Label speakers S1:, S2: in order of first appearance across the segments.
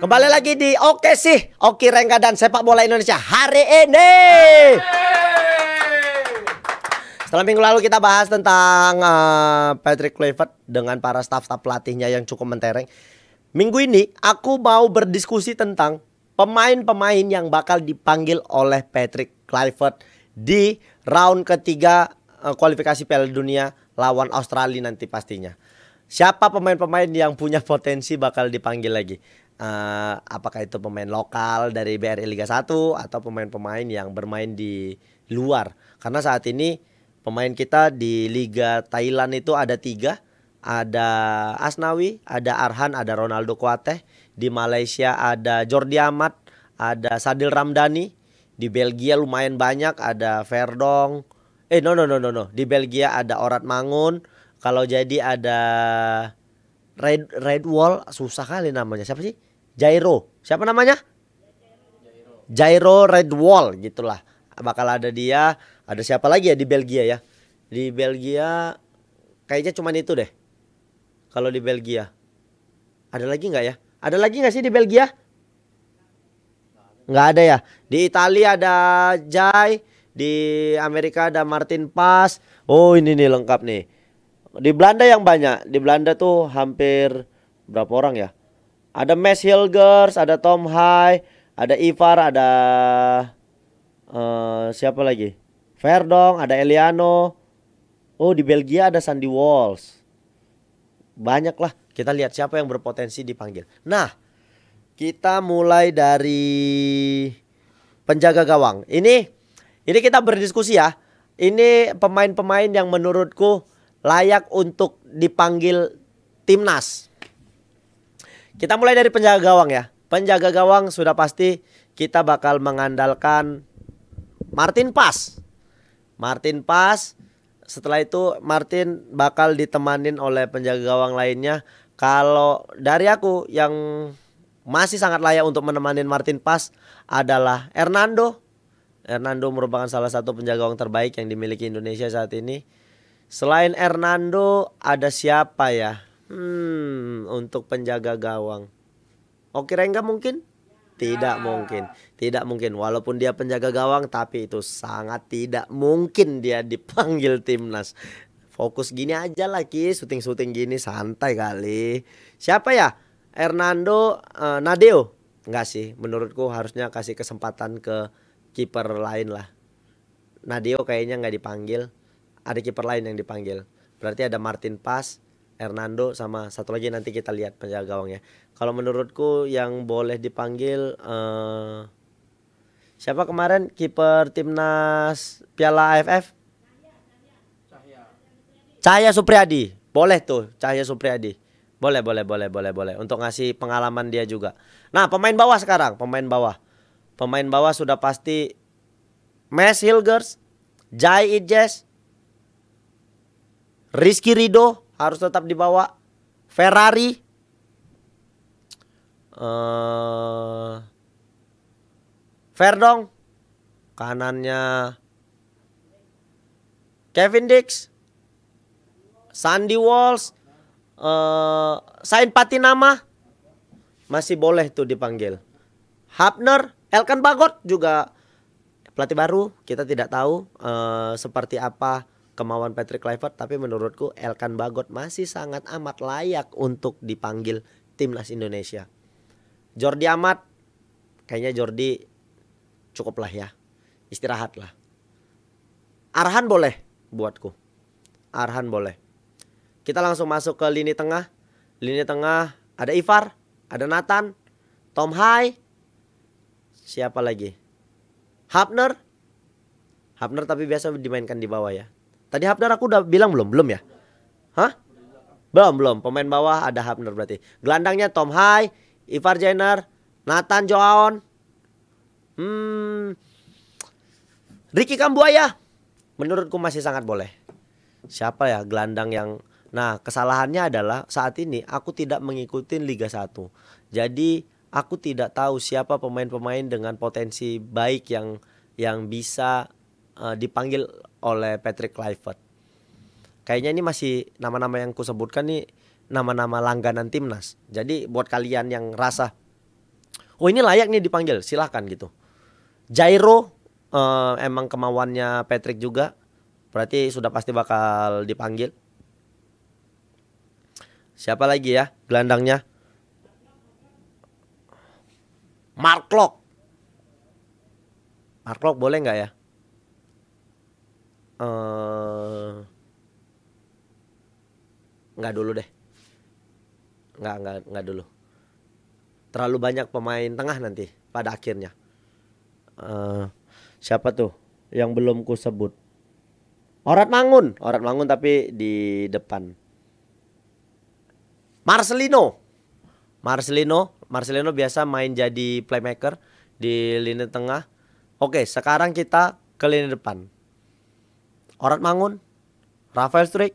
S1: Kembali lagi di Oke Sih, Oki Rengga dan Sepak Bola Indonesia hari ini. Setelah minggu lalu kita bahas tentang Patrick Kluivert dengan para staf-staf pelatihnya yang cukup mentereng. Minggu ini aku mau berdiskusi tentang pemain-pemain yang bakal dipanggil oleh Patrick Kluivert di round ketiga kualifikasi Piala Dunia lawan Australia nanti pastinya. Siapa pemain-pemain yang punya potensi bakal dipanggil lagi? Apakah itu pemain lokal dari BRI Liga 1 atau pemain-pemain yang bermain di luar? Karena saat ini pemain kita di Liga Thailand itu ada 3. Ada Asnawi, ada Arhan, ada Ronaldo Kuateh. Di Malaysia ada Jordi Amat, ada Sadil Ramdhani. Di Belgia lumayan banyak, ada Verdong. No. Di Belgia ada Orat Mangun. Kalau jadi ada Red Wall, susah kali namanya. Siapa sih? Jairo. Siapa namanya? Jairo Red Wall gitulah. Bakal ada dia. Ada siapa lagi ya di Belgia ya? Di Belgia kayaknya cuman itu deh. Kalau di Belgia. Ada lagi nggak ya? Ada lagi nggak sih di Belgia? Nggak ada ya. Di Italia ada Jai. Di Amerika ada Martin Pas. Oh ini nih lengkap nih. Di Belanda yang banyak. Di Belanda tuh hampir berapa orang ya? Ada Mads Hilgers, ada Tom Hai, ada Ivar, ada siapa lagi? Verdong, ada Eliano. Oh di Belgia ada Sandy Walsh. Banyak lah. Kita lihat siapa yang berpotensi dipanggil. Nah, kita mulai dari penjaga gawang. Ini kita berdiskusi ya. Ini pemain-pemain yang menurutku layak untuk dipanggil timnas. Kita mulai dari penjaga gawang ya. Penjaga gawang sudah pasti kita bakal mengandalkan Martin Pas. Martin Pas. Setelah itu Martin bakal ditemanin oleh penjaga gawang lainnya. Kalau dari aku yang masih sangat layak untuk menemani Martin Pas adalah Hernando. Hernando merupakan salah satu penjaga gawang terbaik yang dimiliki Indonesia saat ini. Selain Hernando ada siapa ya? Untuk penjaga gawang. Oki Rengga mungkin? Tidak mungkin. Tidak mungkin. Walaupun dia penjaga gawang tapi itu sangat tidak mungkin dia dipanggil timnas. Fokus gini aja lah Ki, syuting-syuting gini santai kali. Siapa ya? Hernando, Nadeo. Enggak sih, menurutku harusnya kasih kesempatan ke kiper lain lah. Nadeo kayaknya nggak dipanggil. Ada kiper lain yang dipanggil. Berarti ada Martin Pas, Hernando, sama satu lagi nanti kita lihat penjaga gawangnya. Kalau menurutku yang boleh dipanggil siapa kemarin kiper timnas Piala AFF? Cahya Supriyadi. Boleh tuh Cahya Supriyadi. Boleh. Untuk ngasih pengalaman dia juga. Nah pemain bawah sekarang. Pemain bawah sudah pasti Mads Hilgers, Jai Idjes, Rizky Ridho harus tetap dibawa. Ferrari, Verdong, kanannya Kevin Dix, Sandy Walsh, Sain Patinama masih boleh tuh dipanggil. Hapner, Elkan Bagot juga pelatih baru, kita tidak tahu seperti apa kemauan Patrick Kluivert, tapi menurutku Elkan Bagot masih sangat amat layak untuk dipanggil timnas Indonesia. Jordi Amat, kayaknya Jordi cukup lah ya, istirahat lah. Arhan boleh buatku, Arhan boleh. Kita langsung masuk ke lini tengah. Lini tengah ada Ivar, ada Nathan, Tom Hai, siapa lagi? Hapner tapi biasa dimainkan di bawah ya. Tadi Hapner aku udah bilang belum ya? Hah? Belum. Pemain bawah ada Hapner berarti. Gelandangnya Tom Hai, Ivar Jenner, Nathan Joaon, Ricky Kambuaya. Menurutku masih sangat boleh. Siapa ya gelandang yang... Nah kesalahannya adalah saat ini aku tidak mengikuti Liga 1. Jadi aku tidak tahu siapa pemain-pemain dengan potensi baik yang bisa dipanggil oleh Patrick Kluivert. Kayaknya ini masih nama-nama yang kusebutkan nih nama-nama langganan timnas. Jadi buat kalian yang rasa Oh ini layak nih dipanggil, silahkan gitu. Jairo emang kemauannya Patrick juga, berarti sudah pasti bakal dipanggil. Siapa lagi ya gelandangnya? Mark Klok. Mark Klok boleh nggak ya? Nggak dulu deh. Nggak dulu. Terlalu banyak pemain tengah nanti pada akhirnya. Siapa tuh yang belum ku sebut? Orat Mangun tapi di depan. Marcelino biasa main jadi playmaker di lini tengah. Oke, sekarang kita ke lini depan. Orat Mangun, Rafael Struijk,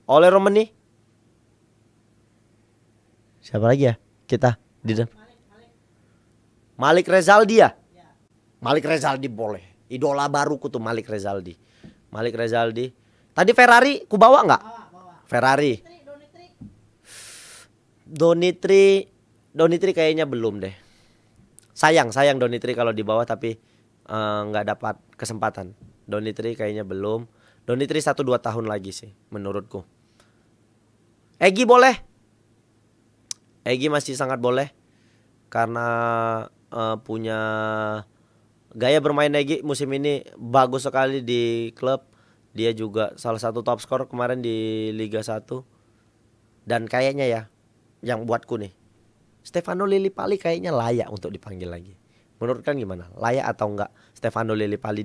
S1: Ole Romani. Siapa lagi ya kita di depan? Malik Rezaldi ya? Malik Rezaldi boleh. Idola baruku tuh Malik Rezaldi. Tadi Ferrari ku bawa nggak? Ferrari. Donitri kayaknya belum deh. Sayang Donitri kalau dibawa tapi nggak dapat kesempatan. Donitri kayaknya belum. Donitri 1-2 tahun lagi sih menurutku. Egy boleh. Egy masih sangat boleh karena punya gaya bermain Egy musim ini bagus sekali di klub. Dia juga salah satu top skor kemarin di Liga 1. Dan kayaknya ya, yang buatku nih, Stefano Lillipali kayaknya layak untuk dipanggil lagi. Menurut kan gimana? Layak atau enggak Stefano Lillipali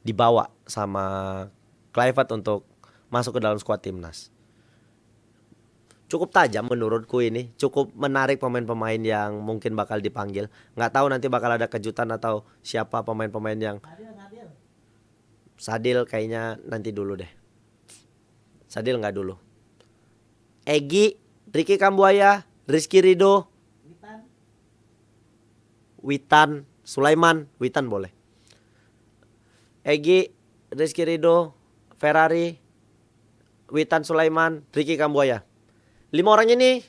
S1: dibawa sama Kluivert untuk masuk ke dalam skuad timnas? Cukup tajam menurutku ini, cukup menarik pemain-pemain yang mungkin bakal dipanggil. Nggak tahu nanti bakal ada kejutan atau siapa pemain-pemain yang Sadil kayaknya nanti dulu deh. Sadil nggak dulu. Egy, Ricky Kambuaya, Rizky Ridho, Witan, Sulaiman, Witan boleh. Egy, Rizky Ridho, Ferrari, Witan Sulaiman, Ricky Kambuaya. 5 orang ini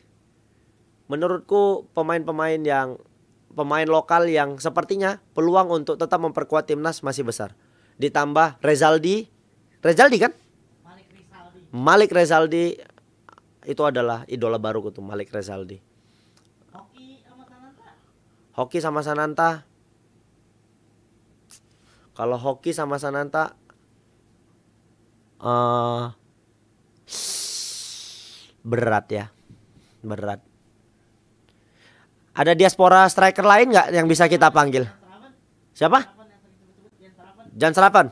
S1: menurutku pemain lokal yang sepertinya peluang untuk tetap memperkuat timnas masih besar. Ditambah Rezaldi kan? Malik Rezaldi itu adalah idola baru tuh, Malik Rezaldi. Hoki sama Sananta. Kalau Hoki sama Sananta berat ya. Ada diaspora striker lain nggak yang bisa kita panggil? Siapa? Jan Serapan.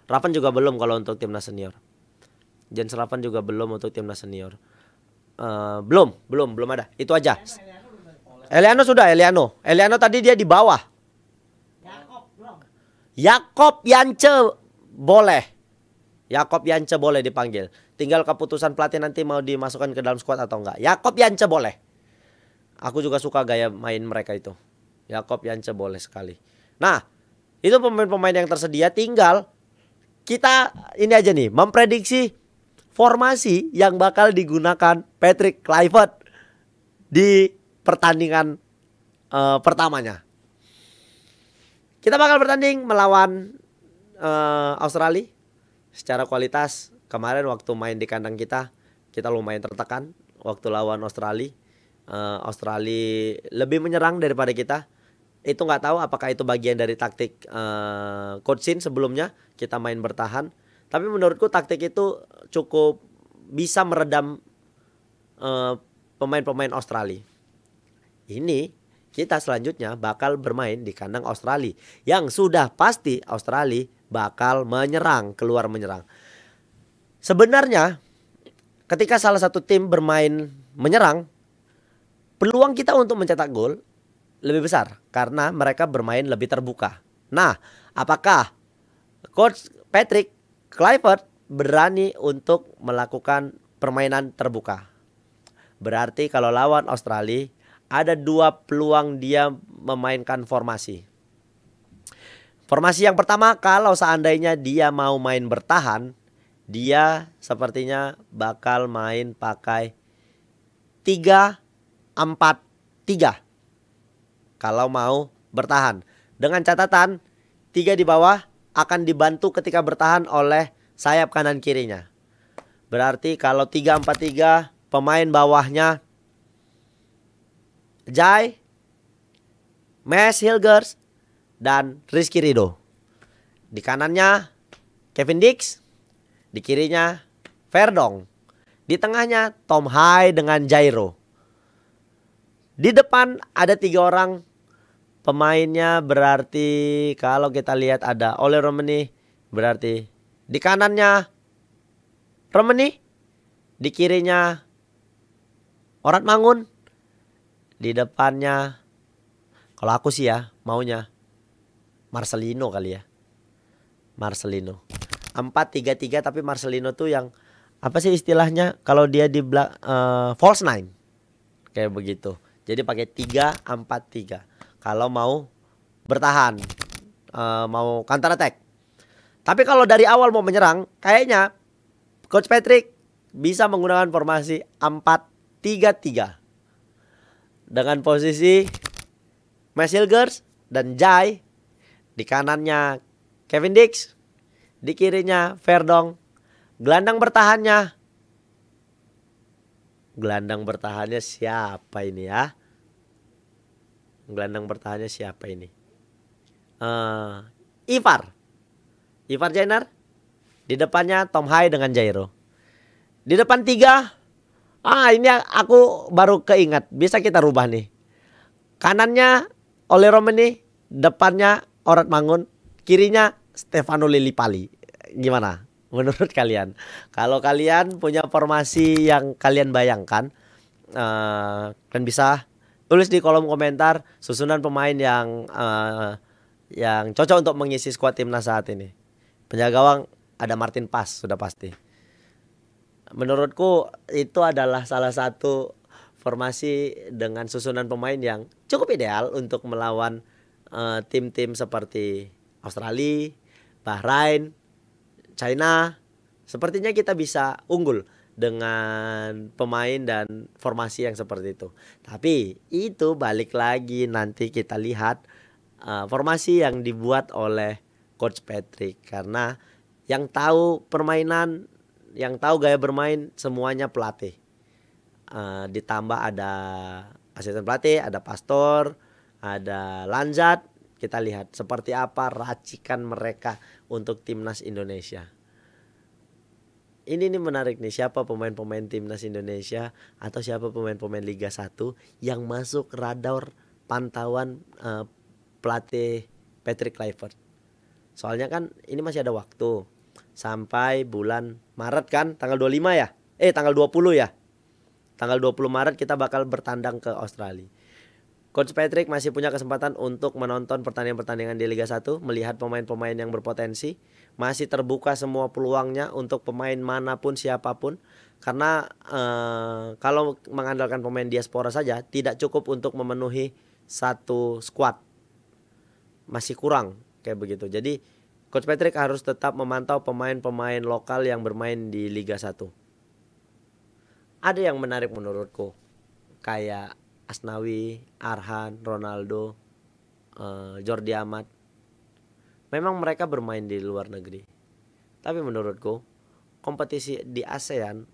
S1: Rapan juga belum kalau untuk timnas senior. Jan Serapan juga belum untuk timnas senior. Belum ada. Itu aja. Eliano sudah. Eliano tadi dia di bawah. Yakob Yance boleh. Yakob Yance boleh dipanggil. Tinggal keputusan pelatih nanti mau dimasukkan ke dalam skuad atau enggak. Yakob Yance boleh. Aku juga suka gaya main mereka itu. Yakob Yance boleh sekali. Nah, itu pemain-pemain yang tersedia. Tinggal kita ini aja nih, memprediksi formasi yang bakal digunakan Patrick Kluivert di pertandingan pertamanya. Kita bakal bertanding melawan Australia. Secara kualitas kemarin waktu main di kandang kita lumayan tertekan waktu lawan Australia. Australia lebih menyerang daripada kita. Itu nggak tahu apakah itu bagian dari taktik Coach Shin sebelumnya kita main bertahan. Tapi menurutku taktik itu cukup bisa meredam pemain-pemain Australia. Ini kita selanjutnya bakal bermain di kandang Australia yang sudah pasti Australia bakal keluar menyerang. Sebenarnya ketika salah satu tim bermain menyerang, peluang kita untuk mencetak gol lebih besar karena mereka bermain lebih terbuka. Nah, apakah Coach Patrick Kluivert berani untuk melakukan permainan terbuka? Berarti kalau lawan Australia ada 2 peluang dia memainkan formasi. Formasi yang pertama, kalau seandainya dia mau main bertahan, dia sepertinya bakal main pakai 3 4-3 kalau mau bertahan. Dengan catatan 3 di bawah akan dibantu ketika bertahan oleh sayap kanan kirinya. Berarti kalau 3-4-3 pemain bawahnya Jai, Mes Hilgers, dan Rizky Ridho. Di kanannya Kevin Dix, di kirinya Verdong. Di tengahnya Tom Hai dengan Jairo. Di depan ada 3 orang pemainnya, berarti kalau kita lihat ada Ole Romani, berarti di kanannya Romani, di kirinya Orat Mangun, di depannya kalau aku sih ya maunya Marcelino kali ya. Marcelino. 4-3-3 tapi Marcelino tuh yang apa sih istilahnya kalau dia di false nine. Kayak begitu. Jadi pakai 3-4-3 kalau mau bertahan, mau counter attack. Tapi kalau dari awal mau menyerang, kayaknya Coach Patrick bisa menggunakan formasi 4-3-3 dengan posisi Mes Hilgers dan Jai, di kanannya Kevin Dix, di kirinya Verdong. Gelandang bertahannya siapa ini ya? Gelandang bertahannya siapa ini? Ivar Jenner. Di depannya Tom Hai dengan Jairo. Di depan 3. Ini aku baru keingat. Bisa kita rubah nih. Kanannya Ole Romani, depannya Orat Mangun, kirinya Stefano Lillipali. Gimana menurut kalian? Kalau kalian punya formasi yang kalian bayangkan, kalian bisa tulis di kolom komentar susunan pemain yang cocok untuk mengisi skuad timnas saat ini. Penjaga gawang ada Martin Pas sudah pasti. Menurutku itu adalah salah satu formasi dengan susunan pemain yang cukup ideal untuk melawan tim-tim seperti Australia, Bahrain, China. Sepertinya kita bisa unggul dengan pemain dan formasi yang seperti itu. Tapi itu balik lagi nanti kita lihat formasi yang dibuat oleh Coach Patrick. Karena yang tahu permainan, yang tahu gaya bermain semuanya pelatih. Ditambah ada asisten pelatih, ada Pastor, ada Lanzat. Kita lihat seperti apa racikan mereka untuk timnas Indonesia. Ini menarik nih, siapa pemain-pemain timnas Indonesia atau siapa pemain-pemain Liga 1 yang masuk radar pantauan pelatih Patrick Kluivert. Soalnya kan ini masih ada waktu sampai bulan Maret kan, tanggal 25 ya? Tanggal 20 ya. Tanggal 20 Maret kita bakal bertandang ke Australia. Coach Patrick masih punya kesempatan untuk menonton pertandingan-pertandingan di Liga 1, melihat pemain-pemain yang berpotensi. Masih terbuka semua peluangnya untuk pemain manapun siapapun. Karena kalau mengandalkan pemain diaspora saja tidak cukup untuk memenuhi satu skuad. Masih kurang kayak begitu. Jadi Coach Patrick harus tetap memantau pemain-pemain lokal yang bermain di Liga 1. Ada yang menarik menurutku, kayak Asnawi, Arhan, Ronaldo, Jordi Amat. Memang mereka bermain di luar negeri. Tapi menurutku kompetisi di ASEAN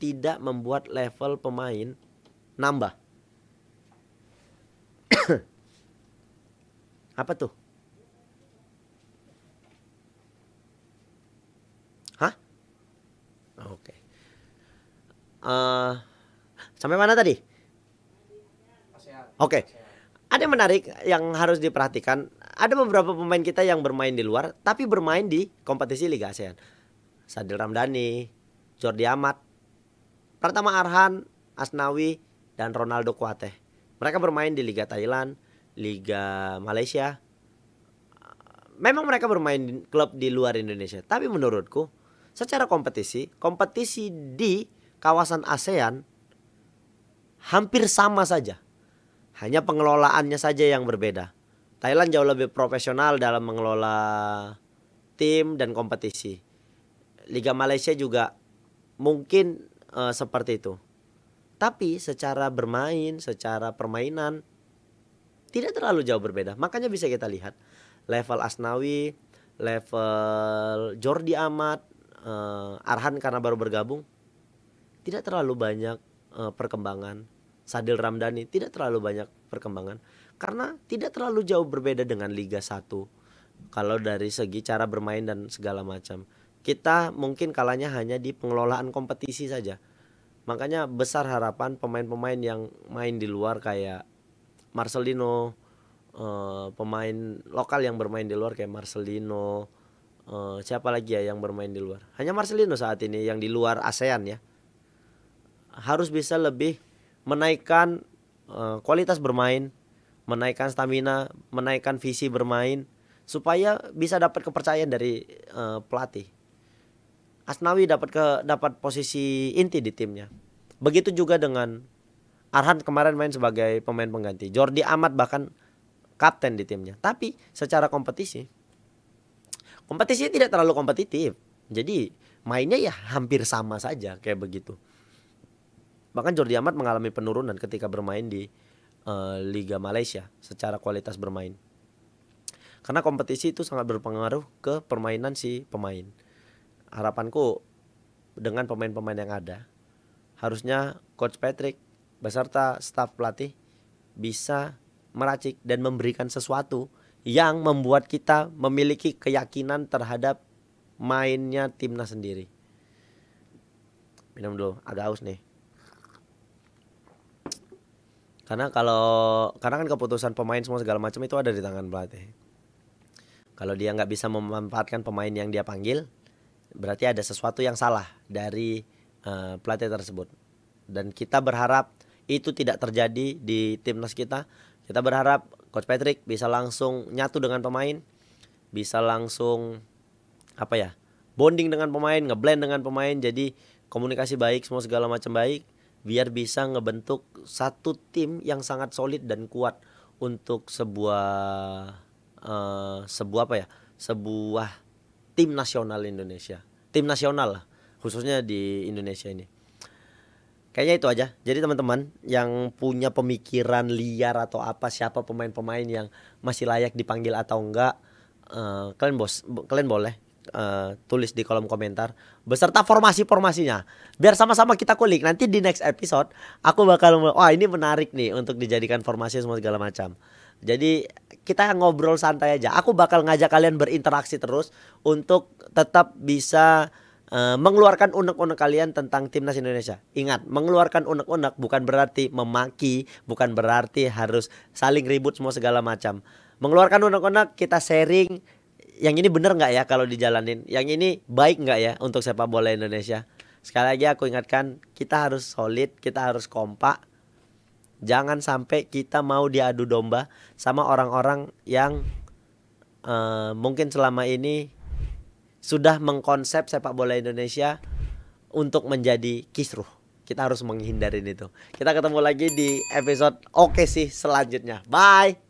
S1: tidak membuat level pemain nambah. Apa tuh? Hah? Oke. Sampai mana tadi? Oke. Ada yang menarik yang harus diperhatikan. Ada beberapa pemain kita yang bermain di luar tapi bermain di kompetisi Liga ASEAN. Sadil Ramdhani, Jordi Amat, Pratama Arhan, Asnawi, dan Ronaldo Kuateh. Mereka bermain di Liga Thailand, Liga Malaysia. Memang mereka bermain di klub di luar Indonesia. Tapi menurutku secara kompetisi di kawasan ASEAN hampir sama saja. Hanya pengelolaannya saja yang berbeda. Thailand jauh lebih profesional dalam mengelola tim dan kompetisi. Liga Malaysia juga mungkin seperti itu. Tapi secara bermain, secara permainan tidak terlalu jauh berbeda. Makanya bisa kita lihat level Asnawi, level Jordi Amat, Arhan karena baru bergabung tidak terlalu banyak perkembangan. Sadil Ramdhani tidak terlalu banyak perkembangan karena tidak terlalu jauh berbeda dengan Liga 1. Kalau dari segi cara bermain dan segala macam, kita mungkin kalahnya hanya di pengelolaan kompetisi saja. Makanya besar harapan pemain-pemain yang main di luar kayak Marcelino, pemain lokal yang bermain di luar kayak Marcelino, siapa lagi ya yang bermain di luar? Hanya Marcelino saat ini yang di luar ASEAN ya. Harus bisa lebih menaikkan kualitas bermain, menaikkan stamina, menaikkan visi bermain supaya bisa dapat kepercayaan dari pelatih. Asnawi dapat posisi inti di timnya. Begitu juga dengan Arhan kemarin main sebagai pemain pengganti. Jordi Amat bahkan kapten di timnya. Tapi secara kompetisi tidak terlalu kompetitif. Jadi mainnya ya hampir sama saja kayak begitu. Bahkan Jordi Amat mengalami penurunan ketika bermain di Liga Malaysia secara kualitas bermain. Karena kompetisi itu sangat berpengaruh ke permainan si pemain. Harapanku dengan pemain-pemain yang ada, harusnya Coach Patrick beserta staf pelatih bisa meracik dan memberikan sesuatu yang membuat kita memiliki keyakinan terhadap mainnya timnas sendiri. Minum dulu, agak haus nih. Karena kan keputusan pemain semua segala macam itu ada di tangan pelatih. Kalau dia nggak bisa memanfaatkan pemain yang dia panggil, berarti ada sesuatu yang salah dari pelatih tersebut. Dan kita berharap itu tidak terjadi di timnas kita. Kita berharap Coach Patrick bisa langsung nyatu dengan pemain, bisa langsung bonding dengan pemain, ngeblend dengan pemain, jadi komunikasi baik, semua segala macam baik, biar bisa ngebentuk satu tim yang sangat solid dan kuat untuk sebuah tim nasional Indonesia. Tim nasional lah, khususnya di Indonesia ini. Kayaknya itu aja. Jadi teman-teman yang punya pemikiran liar atau siapa pemain-pemain yang masih layak dipanggil atau enggak, kalian boleh tulis di kolom komentar beserta formasinya. Biar sama-sama kita kulik. Nanti di next episode aku bakal ini menarik nih untuk dijadikan formasi semua segala macam. Jadi kita ngobrol santai aja. Aku bakal ngajak kalian berinteraksi terus untuk tetap bisa mengeluarkan unek-unek kalian tentang timnas Indonesia. Ingat, mengeluarkan unek-unek bukan berarti memaki, bukan berarti harus saling ribut semua segala macam. Mengeluarkan unek-unek, kita sharing. Yang ini bener nggak ya kalau dijalanin? Yang ini baik nggak ya untuk sepak bola Indonesia? Sekali lagi aku ingatkan, kita harus solid, kita harus kompak. Jangan sampai kita mau diadu domba sama orang-orang yang mungkin selama ini sudah mengkonsep sepak bola Indonesia untuk menjadi kisruh. Kita harus menghindarin itu. Kita ketemu lagi di episode oke sih selanjutnya. Bye.